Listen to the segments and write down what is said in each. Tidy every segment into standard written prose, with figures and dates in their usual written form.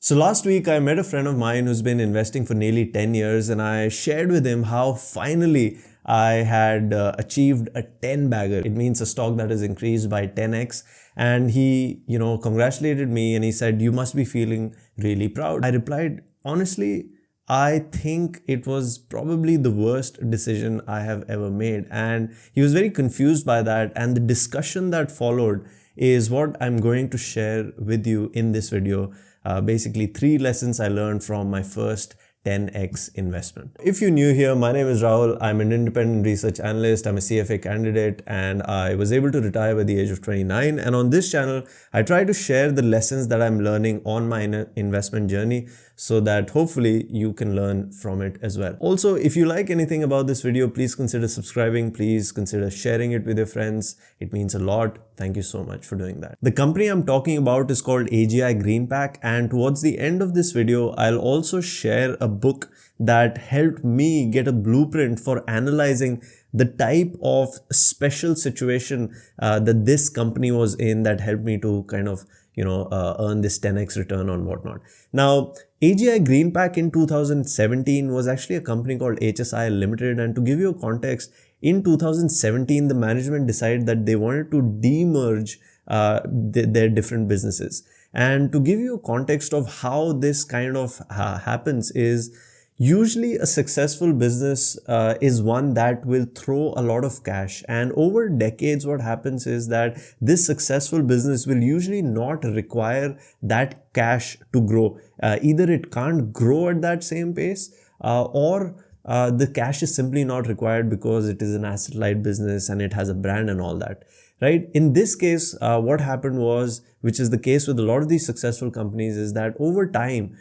So last week I met a friend of mine who's been investing for nearly 10 years, and I shared with him how finally I had achieved a 10 bagger. It means a stock that has increased by 10x, and he, congratulated me and he said, "You must be feeling really proud." I replied, "Honestly, I think it was probably the worst decision I have ever made." And he was very confused by that, and the discussion that followed is what I'm going to share with you in this video. Basically 3 lessons I learned from my first 10x investment. If you're new here, my name is Rahul. I'm an independent research analyst. I'm a CFA candidate, and I was able to retire by the age of 29. And on this channel, I try to share the lessons that I'm learning on my investment journey so that hopefully you can learn from it as well. Also, if you like anything about this video, please consider subscribing. Please consider sharing it with your friends. It means a lot. Thank you so much for doing that. The company I'm talking about is called AGI Greenpac, and towards the end of this video, I'll also share a book that helped me get a blueprint for analyzing the type of special situation that this company was in that helped me to kind of earn this 10x return on whatnot. Now, AGI Greenpac in 2017 was actually a company called HSI Limited, and to give you a context, in 2017 the management decided that they wanted to demerge their different businesses. And to give you a context of how this kind of happens is, usually a successful business is one that will throw a lot of cash, and over decades what happens is that this successful business will usually not require that cash to grow. Either it can't grow at that same pace or the cash is simply not required because it is an asset-light business and it has a brand and all that, right? In this case, what happened was, which is the case with a lot of these successful companies, is that over time,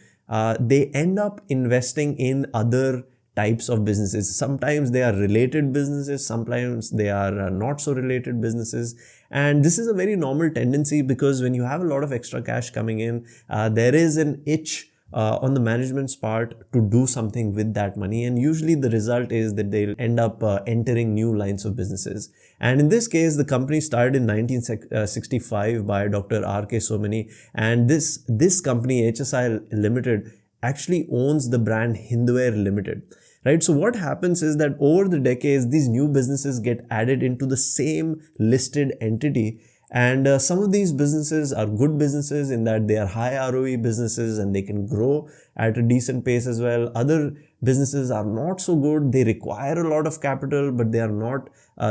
they end up investing in other types of businesses. Sometimes they are related businesses, sometimes they are not so related businesses. And this is a very normal tendency because when you have a lot of extra cash coming in, there is an itch on the management's part to do something with that money, and usually the result is that they'll end up entering new lines of businesses. And in this case, the company started in 1965 by Dr. R.K. Somani, and this company, HSI Limited, actually owns the brand Hindware Limited, right? So what happens is that over the decades, these new businesses get added into the same listed entity. And some of these businesses are good businesses in that they are high ROE businesses and they can grow at a decent pace as well. Other businesses are not so good. They require a lot of capital, but they are not,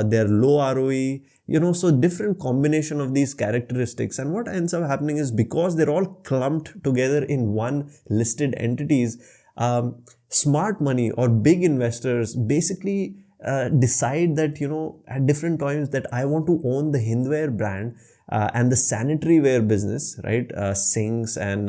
they're low ROE, so different combination of these characteristics. And what ends up happening is, because they're all clumped together in one listed entities, smart money or big investors basically decide that, at different times, that I want to own the Hindware brand and the sanitary ware business, right? Sinks and,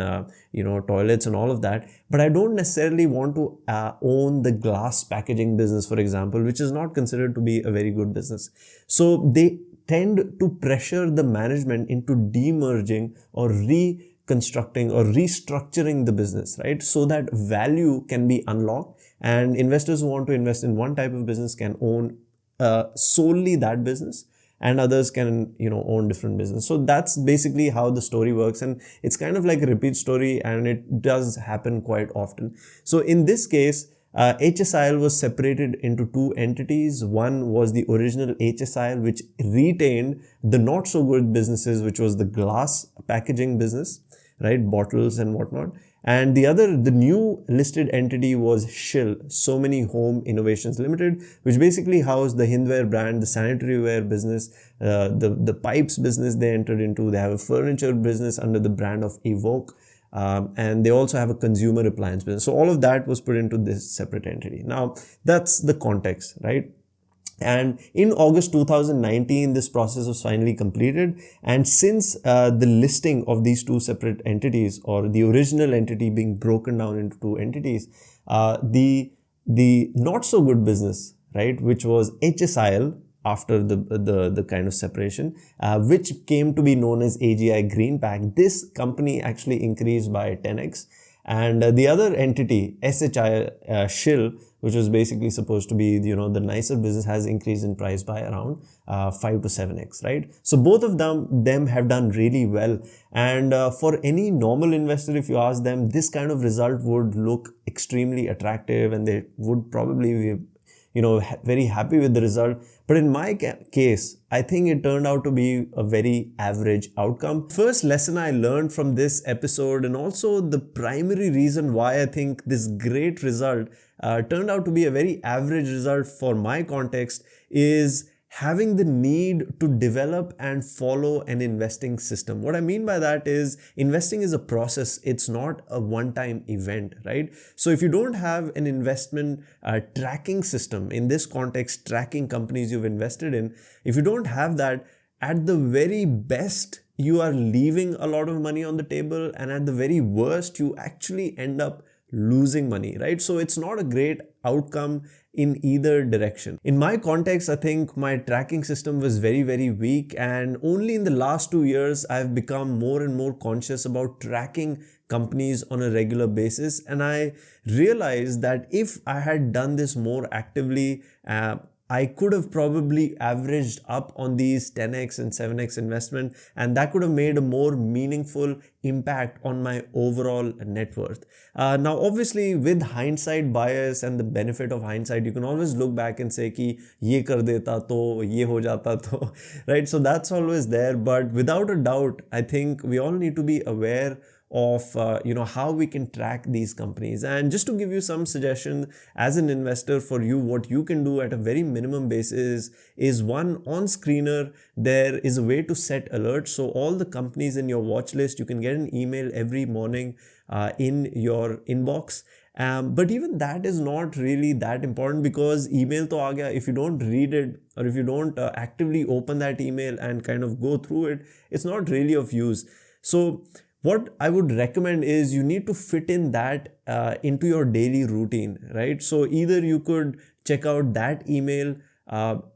toilets and all of that. But I don't necessarily want to own the glass packaging business, for example, which is not considered to be a very good business. So they tend to pressure the management into demerging or reconstructing or restructuring the business, right? So that value can be unlocked, and investors who want to invest in one type of business can own solely that business, and others can, own different business. So that's basically how the story works, and it's kind of like a repeat story, and it does happen quite often. So in this case, HSIL was separated into 2 entities. One was the original HSIL, which retained the not so good businesses, which was the glass packaging business, right? Bottles and whatnot. And the new listed entity was SHIL, So Many Home Innovations Limited, which basically housed the Hindware brand, the sanitary ware business, the pipes business they entered into. They have a furniture business under the brand of Evoke. And they also have a consumer appliance business. So all of that was put into this separate entity. Now, that's the context, right? And in August 2019, this process was finally completed. And since the listing of these 2 separate entities, or the original entity being broken down into 2 entities, the not so good business, right, which was HSIL, after the kind of separation, which came to be known as AGI Greenpac, this company actually increased by 10x. And the other entity, SHI, Shill, which was basically supposed to be, the nicer business, has increased in price by around 5 to 7x, right? So both of them have done really well. And for any normal investor, if you ask them, this kind of result would look extremely attractive and they would probably be very happy with the result. But in my case, I think it turned out to be a very average outcome. First lesson I learned from this episode, and also the primary reason why I think this great result turned out to be a very average result for my context, is having the need to develop and follow an investing system. What I mean by that is, investing is a process. It's not a one-time event, right? So if you don't have an investment tracking system, in this context, tracking companies you've invested in, if you don't have that, at the very best, you are leaving a lot of money on the table, and at the very worst, you actually end up losing money, right? So it's not a great outcome in either direction. In my context, I think my tracking system was very, very weak, and only in the last 2 years, I've become more and more conscious about tracking companies on a regular basis. And I realized that if I had done this more actively, I could have probably averaged up on these 10x and 7x investment, and that could have made a more meaningful impact on my overall net worth. Now, obviously, with hindsight bias and the benefit of hindsight, you can always look back and say ki ye kar deta to, ye ho jata to, right? So that's always there. But without a doubt, I think we all need to be aware of how we can track these companies. And just to give you some suggestion as an investor for you, what you can do at a very minimum basis is, one, on Screener there is a way to set alerts. So all the companies in your watch list, you can get an email every morning in your inbox. But even that is not really that important, because email to aa gaya, if you don't read it, or if you don't actively open that email and kind of go through it, it's not really of use. So what I would recommend is, you need to fit in that into your daily routine, right? So either you could check out that email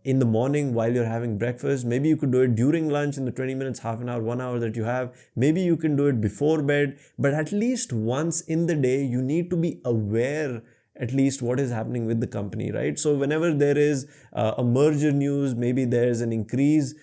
in the morning while you're having breakfast. Maybe you could do it during lunch in the 20 minutes, half an hour, 1 hour that you have. Maybe you can do it before bed, but at least once in the day, you need to be aware at least what is happening with the company, right? So whenever there is a merger news, maybe there's an increase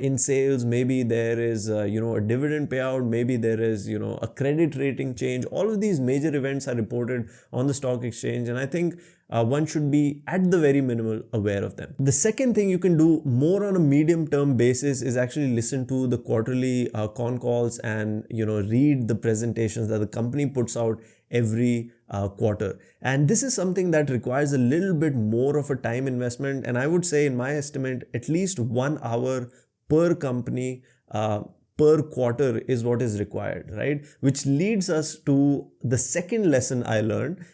in sales, maybe there is a dividend payout, maybe there is a credit rating change. All of these major events are reported on the stock exchange, and I think one should be at the very minimal aware of them. The second thing you can do more on a medium term basis is actually listen to the quarterly con calls and read the presentations that the company puts out every quarter. And this is something that requires a little bit more of a time investment, and I would say, in my estimate, at least 1 hour per company per quarter is what is required, right? Which leads us to the second lesson I learned,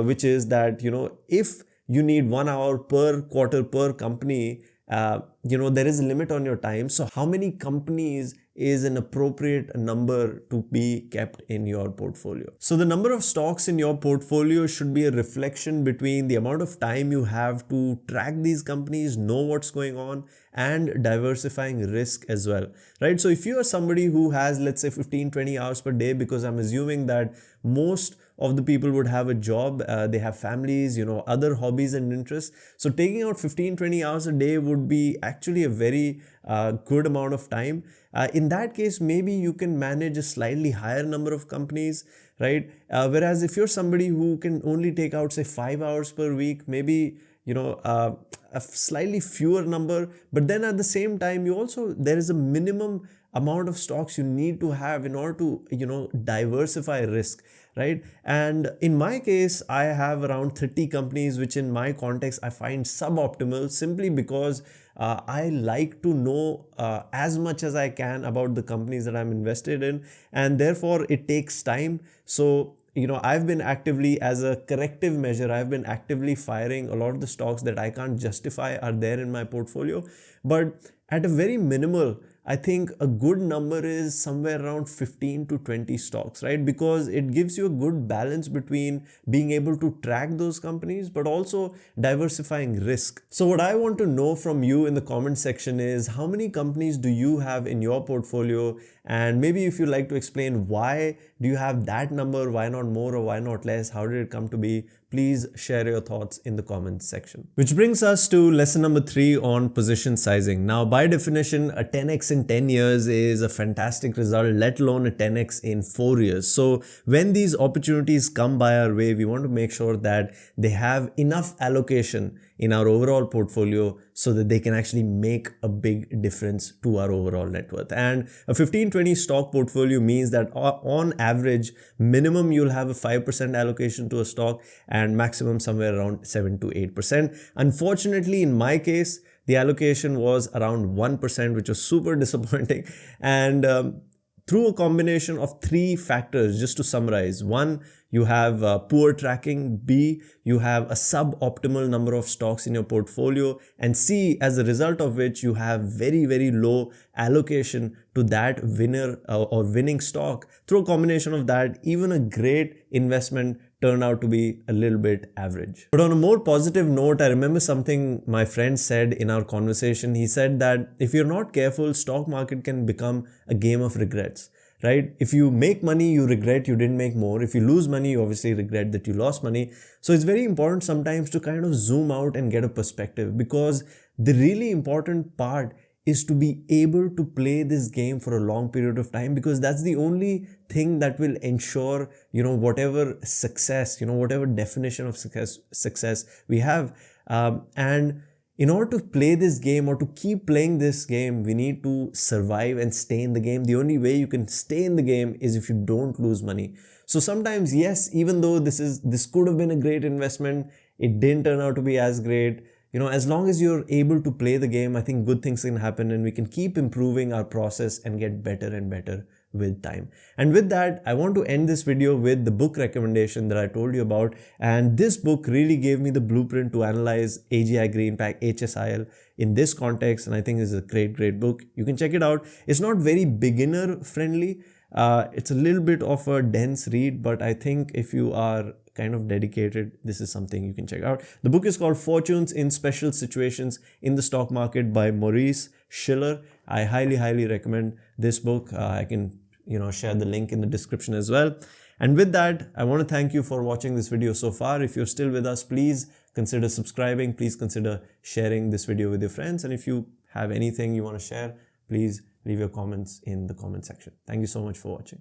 which is that if you need 1 hour per quarter per company, there is a limit on your time. So how many companies is an appropriate number to be kept in your portfolio? So the number of stocks in your portfolio should be a reflection between the amount of time you have to track these companies, know what's going on, and diversifying risk as well, right? So if you are somebody who has, let's say, 15-20 hours per day, because I'm assuming that most of the people would have a job, they have families, other hobbies and interests. So taking out 15-20 hours a day would be actually a very good amount of time. In that case, maybe you can manage a slightly higher number of companies, right? Whereas if you're somebody who can only take out, say, 5 hours per week, maybe a slightly fewer number. But then at the same time, there is a minimum amount of stocks you need to have in order to diversify risk, right? And in my case, I have around 30 companies, which in my context I find suboptimal, simply because I like to know as much as I can about the companies that I'm invested in, and therefore it takes time. So I've been actively, as a corrective measure, I've been actively firing a lot of the stocks that I can't justify are there in my portfolio. But at a very minimal, I think a good number is somewhere around 15 to 20 stocks, right? Because it gives you a good balance between being able to track those companies, but also diversifying risk. So what I want to know from you in the comment section is, how many companies do you have in your portfolio, And maybe if you'd like to explain why do you have that number, why not more or why not less, how did it come to be, please share your thoughts in the comments section. Which brings us to lesson number 3 on position sizing. Now, by definition, a 10x in 10 years is a fantastic result, let alone a 10x in 4 years. So when these opportunities come by our way, we want to make sure that they have enough allocation in our overall portfolio so that they can actually make a big difference to our overall net worth. And a 15-20 stock portfolio means that on average, minimum you'll have a 5% allocation to a stock and maximum somewhere around 7 to 8%. Unfortunately, in my case, the allocation was around 1%, which was super disappointing. And through a combination of 3 factors, just to summarize: 1, you have poor tracking; B, you have a suboptimal number of stocks in your portfolio; and C, as a result of which you have very, very low allocation to that winner or winning stock. Through a combination of that, even a great investment turned out to be a little bit average. But on a more positive note, I remember something my friend said in our conversation. He said that if you're not careful, stock market can become a game of regrets, right? If you make money, you regret you didn't make more. If you lose money, you obviously regret that you lost money. So it's very important sometimes to kind of zoom out and get a perspective, because the really important part is to be able to play this game for a long period of time, because that's the only thing that will ensure, whatever success, whatever definition of success we have. And in order to play this game or to keep playing this game, we need to survive and stay in the game. The only way you can stay in the game is if you don't lose money. So sometimes, yes, even though this could have been a great investment, it didn't turn out to be as great. As long as you're able to play the game, I think good things can happen and we can keep improving our process and get better and better with time. And with that, I want to end this video with the book recommendation that I told you about. And this book really gave me the blueprint to analyze AGI Greenpac, HSIL in this context. And I think it's a great, great book. You can check it out. It's not very beginner friendly. It's a little bit of a dense read, but I think if you are kind of dedicated, this is something you can check out. The book is called Fortunes in Special Situations in the Stock Market by Maurice Schiller. I highly, highly recommend this book. I can, share the link in the description as well. And with that, I want to thank you for watching this video so far. If you're still with us, please consider subscribing. Please consider sharing this video with your friends. And if you have anything you want to share, please leave your comments in the comment section. Thank you so much for watching.